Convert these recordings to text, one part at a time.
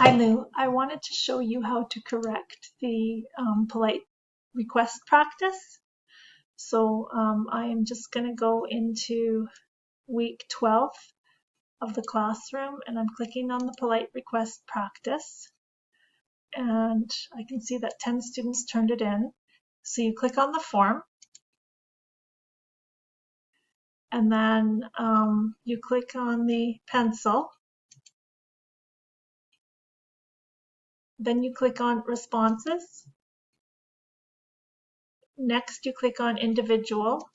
Hi Lou, I wanted to show you how to correct the polite request practice. So I am just going to go into week 12 of the classroom and I'm clicking on the polite request practice. And I can see that 10 students turned it in. So you click on the form and then you click on the pencil. Then you click on responses. Next, you click on individual.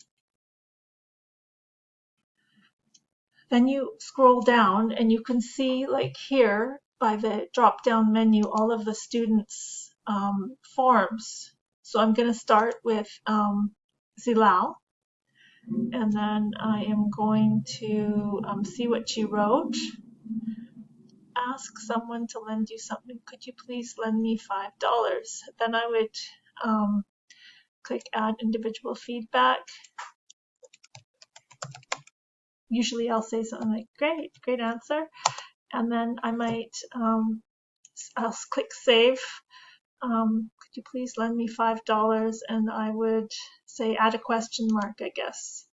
Then you scroll down and you can see, like here by the drop down menu, all of the students' forms. So I'm going to start with Zilal, and then I am going to see what she wrote. Ask someone to lend you something. Could you please lend me $5? Then I would click add individual feedback. Usually I'll say something like, great answer. And then I might I'll click save. Could you please lend me $5? And I would say add a question mark, I guess.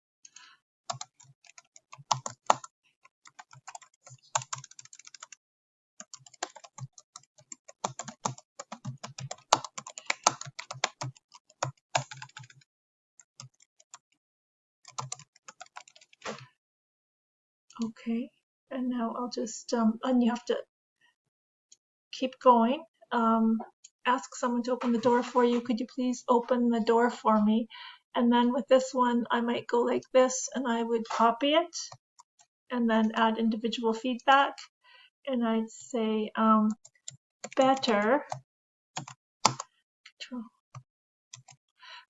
Okay, and now I'll just, and you have to keep going. Ask someone to open the door for you. Could you please open the door for me? And then with this one, I might go like this and I would copy it and then add individual feedback. And I'd say better.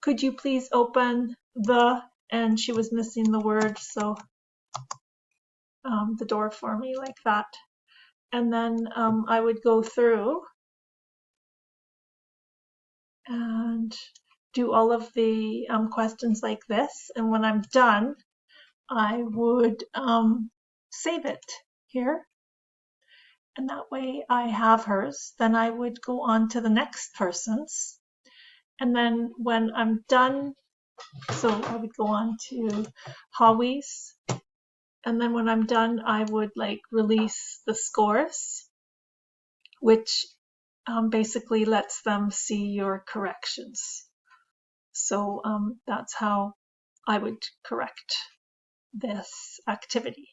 Could you please open the, and she was missing the word, so the door for me like that. And then I would go through and do all of the questions like this. And when I'm done, I would save it here. And that way I have hers. Then I would go on to the next person's. And then when I'm done, so I would go on to Hawi's. And then when I'm done, I would like release the scores, which basically lets them see your corrections. So that's how I would correct this activity.